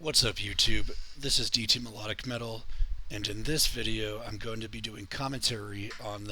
What's up YouTube? This is DTMelodicMetal, and in this video I'm going to be doing commentary on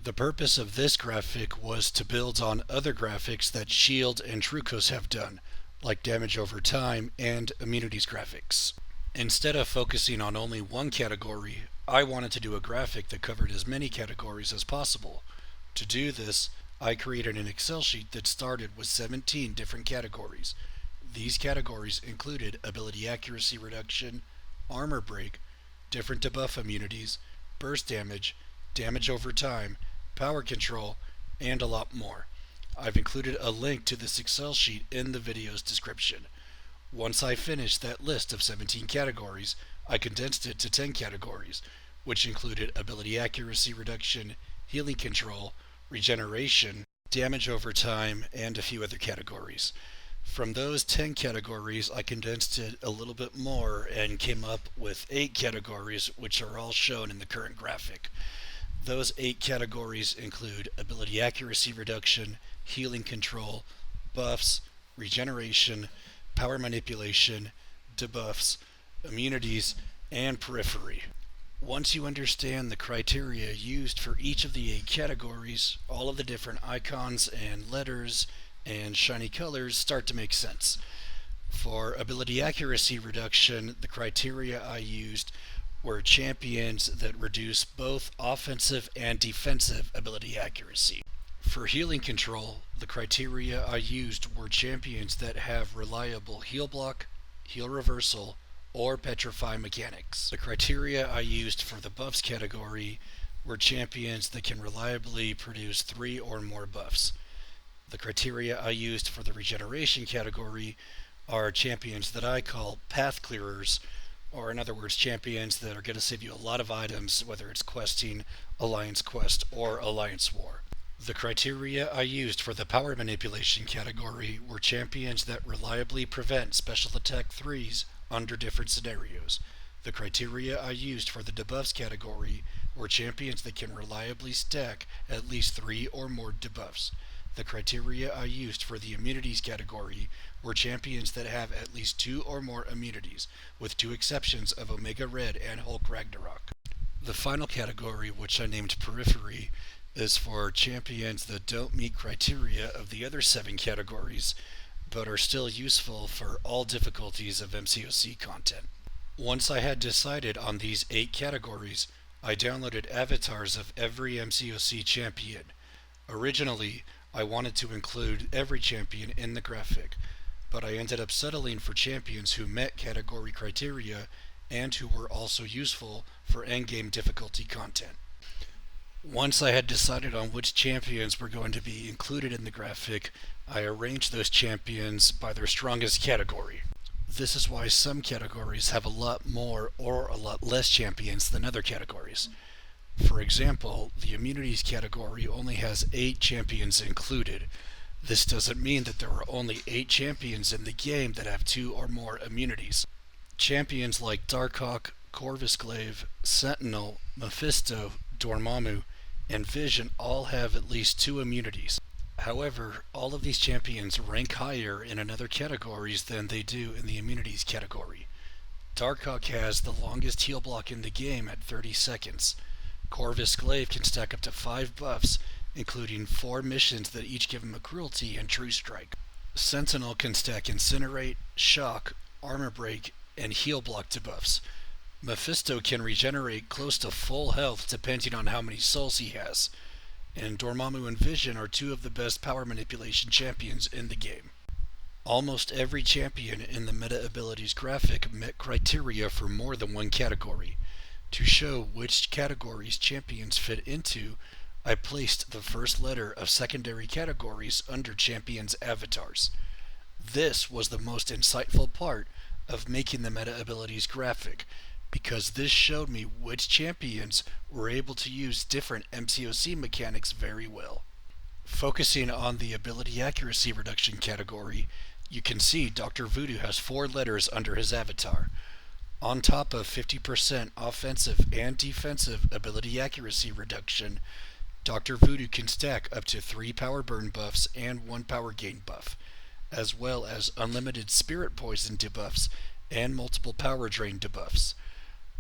the purpose of this graphic was to build on other graphics that Shield and Trucos have done, like damage over time and immunities graphics. Instead of focusing on only one category, I wanted to do a graphic that covered as many categories as possible. To do this, I created an Excel sheet that started with 17 different categories. These categories included ability accuracy reduction, armor break, different debuff immunities, burst damage, damage over time, power control, and a lot more. I've included a link to this Excel sheet in the video's description. Once I finished that list of 17 categories, I condensed it to 10 categories, which included ability accuracy reduction, healing control, regeneration, damage over time, and a few other categories. From those 10 categories, I condensed it a little bit more and came up with 8 categories, which are all shown in the current graphic. Those 8 categories include ability accuracy reduction, healing control, buffs, regeneration, power manipulation, debuffs, immunities, and periphery. Once you understand the criteria used for each of the 8 categories, all of the different icons and letters and shiny colors start to make sense. For ability accuracy reduction, the criteria I used were champions that reduce both offensive and defensive ability accuracy. For healing control, the criteria I used were champions that have reliable heal block, heal reversal, or petrify mechanics. The criteria I used for the buffs category were champions that can reliably produce 3 or more buffs. The criteria I used for the regeneration category are champions that I call path clearers, or in other words, champions that are going to save you a lot of items, whether it's questing, alliance quest, or alliance war. The criteria I used for the power manipulation category were champions that reliably prevent special attack 3s under different scenarios. The criteria I used for the debuffs category were champions that can reliably stack at least 3 or more debuffs. The criteria I used for the immunities category were champions that have at least 2 or more immunities, with 2 exceptions of Omega Red and Hulk Ragnarok. The final category, which I named Periphery, is for champions that don't meet criteria of the other 7 categories, but are still useful for all difficulties of MCOC content. Once I had decided on these 8 categories, I downloaded avatars of every MCOC champion. Originally, I wanted to include every champion in the graphic, but I ended up settling for champions who met category criteria and who were also useful for endgame difficulty content. Once I had decided on which champions were going to be included in the graphic, I arranged those champions by their strongest category. This is why some categories have a lot more or a lot less champions than other categories. For example, the immunities category only has 8 champions included. This doesn't mean that there are only 8 champions in the game that have 2 or more immunities. Champions like Darkhawk, Corvus Glaive, Sentinel, Mephisto, Dormammu, and Vision all have at least 2 immunities. However, all of these champions rank higher in other categories than they do in the immunities category. Darkhawk has the longest heal block in the game at 30 seconds. Corvus Glaive can stack up to 5 buffs, including 4 missions that each give him a cruelty and true strike. Sentinel can stack Incinerate, Shock, Armor Break, and Heal Block debuffs. Mephisto can regenerate close to full health depending on how many souls he has. And Dormammu and Vision are 2 of the best power manipulation champions in the game. Almost every champion in the meta abilities graphic met criteria for more than one category. To show which categories champions fit into, I placed the first letter of secondary categories under champions' avatars. This was the most insightful part of making the meta abilities graphic, because this showed me which champions were able to use different MCOC mechanics very well. Focusing on the ability accuracy reduction category, you can see Dr. Voodoo has 4 letters under his avatar. On top of 50% offensive and defensive ability accuracy reduction, Dr. Voodoo can stack up to 3 power burn buffs and 1 power gain buff. as well as unlimited spirit poison debuffs and multiple power drain debuffs.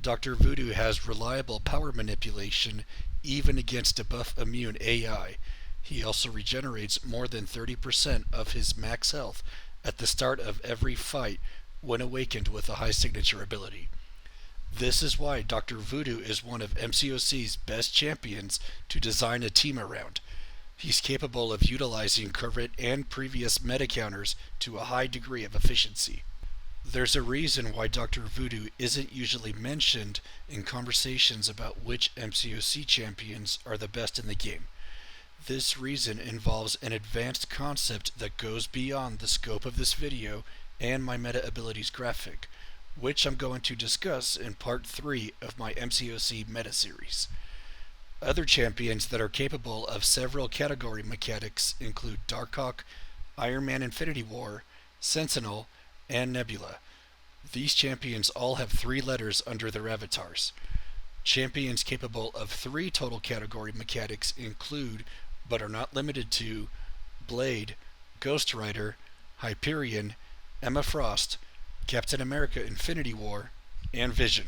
Dr. Voodoo has reliable power manipulation even against debuff immune AI. He also regenerates more than 30% of his max health at the start of every fight when awakened with a high signature ability. This is why Dr. Voodoo is one of MCOC's best champions to design a team around. He's capable of utilizing current and previous meta counters to a high degree of efficiency. There's a reason why Dr. Voodoo isn't usually mentioned in conversations about which MCOC champions are the best in the game. This reason involves an advanced concept that goes beyond the scope of this video and my meta abilities graphic, which I'm going to discuss in part 3 of my MCOC meta series. Other champions that are capable of several category mechanics include Darkhawk, Iron Man Infinity War, Sentinel, and Nebula. These champions all have 3 letters under their avatars. Champions capable of 3 total category mechanics include, but are not limited to, Blade, Ghost Rider, Hyperion, Emma Frost, Captain America Infinity War, and Vision.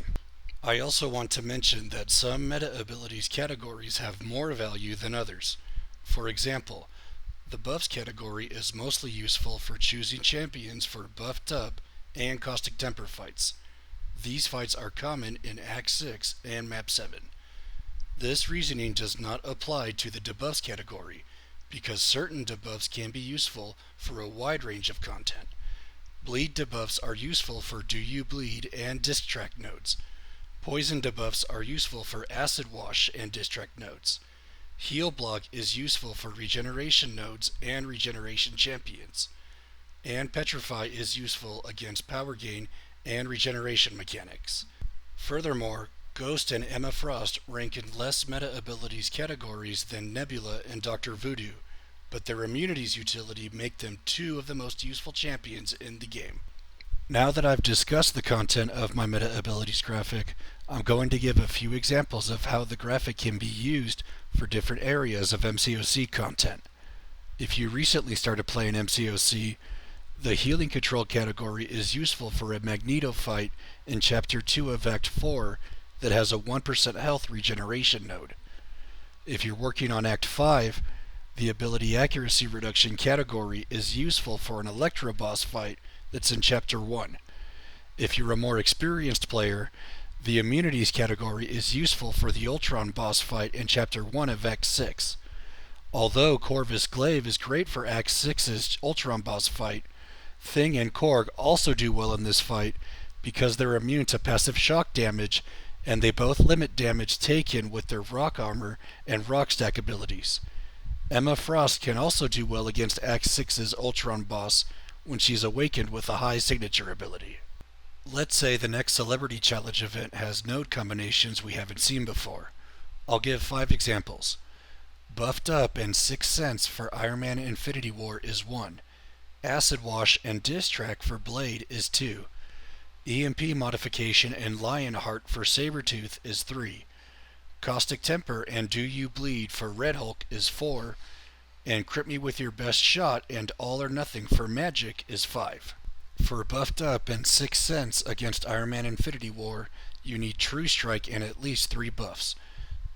I also want to mention that some meta abilities categories have more value than others. For example, the buffs category is mostly useful for choosing champions for buffed up and caustic temper fights. These fights are common in Act 6 and Map 7. This reasoning does not apply to the debuffs category, because certain debuffs can be useful for a wide range of content. Bleed debuffs are useful for Do You Bleed and Disc Track nodes. Poison debuffs are useful for Acid Wash and Disc Track nodes. Heal Block is useful for regeneration nodes and regeneration champions. And Petrify is useful against power gain and regeneration mechanics. Furthermore, Ghost and Emma Frost rank in less meta abilities categories than Nebula and Dr. Voodoo, but their immunities utility make them 2 of the most useful champions in the game. Now that I've discussed the content of my meta abilities graphic, I'm going to give a few examples of how the graphic can be used for different areas of MCOC content. If you recently started playing MCOC, the healing control category is useful for a Magneto fight in Chapter 2 of Act 4 that has a 1% health regeneration node. If you're working on Act 5, the ability accuracy reduction category is useful for an Electro boss fight that's in Chapter 1. If you're a more experienced player, the immunities category is useful for the Ultron boss fight in Chapter 1 of Act 6. Although Corvus Glaive is great for Act 6's Ultron boss fight, Thing and Korg also do well in this fight because they're immune to passive shock damage, and they both limit damage taken with their rock armor and rock stack abilities. Emma Frost can also do well against Act 6's Ultron boss when she's awakened with a high signature ability. Let's say the next Celebrity Challenge event has node combinations we haven't seen before. I'll give 5 examples. Buffed Up and 6 Cents for Iron Man Infinity War is 1. Acid Wash and Diss Track for Blade is 2. EMP Modification and Lionheart for Sabretooth is 3. Caustic Temper and Do You Bleed for Red Hulk is 4. And Crit Me With Your Best Shot and All or Nothing for Magic is 5. For Buffed Up and 6 Cents against Iron Man Infinity War, you need True Strike and at least 3 buffs.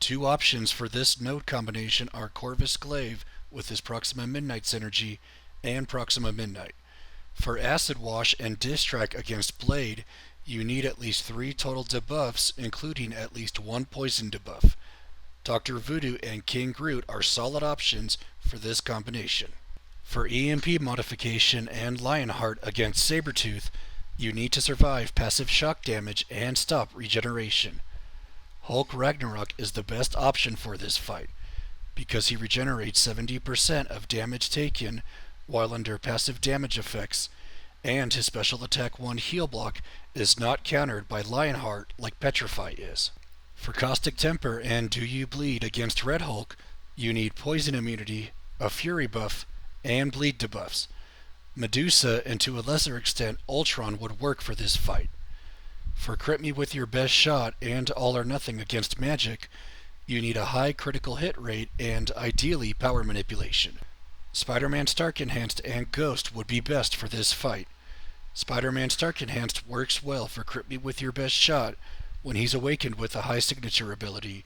2 options for this node combination are Corvus Glaive with his Proxima Midnight synergy and Proxima Midnight. For Acid Wash and Diss Track against Blade, you need at least 3 total debuffs, including at least 1 poison debuff. Dr. Voodoo and King Groot are solid options for this combination. For EMP Modification and Lionheart against Sabretooth, you need to survive passive shock damage and stop regeneration. Hulk Ragnarok is the best option for this fight, because he regenerates 70% of damage taken while under passive damage effects, and his special attack 1 heal block is not countered by Lionheart like Petrify is. For Caustic Temper and Do You Bleed against Red Hulk, you need Poison Immunity, a Fury buff, and Bleed debuffs. Medusa and to a lesser extent Ultron would work for this fight. For Crit Me With Your Best Shot and All or Nothing against Magic, you need a high critical hit rate and ideally power manipulation. Spider-Man Stark Enhanced and Ghost would be best for this fight. Spider-Man Stark Enhanced works well for Crit Me With Your Best Shot when he's awakened with a high signature ability,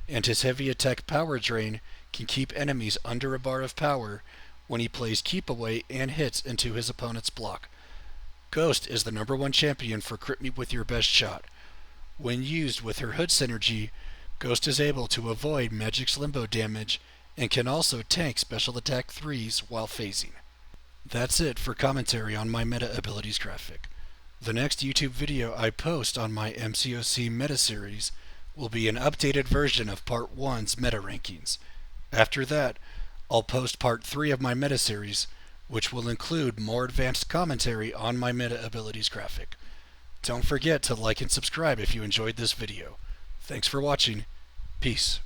and his heavy attack power drain can keep enemies under a bar of power when he plays Keep Away and hits into his opponent's block. Ghost is the #1 champion for Crit Me With Your Best Shot. When used with her Hood synergy, Ghost is able to avoid Magic's Limbo damage and can also tank special attack 3s while phasing. That's it for commentary on my meta abilities graphic. The next YouTube video I post on my MCOC meta series will be an updated version of Part 1's meta rankings. After that, I'll post Part 3 of my meta series, which will include more advanced commentary on my meta abilities graphic. Don't forget to like and subscribe if you enjoyed this video. Thanks for watching. Peace.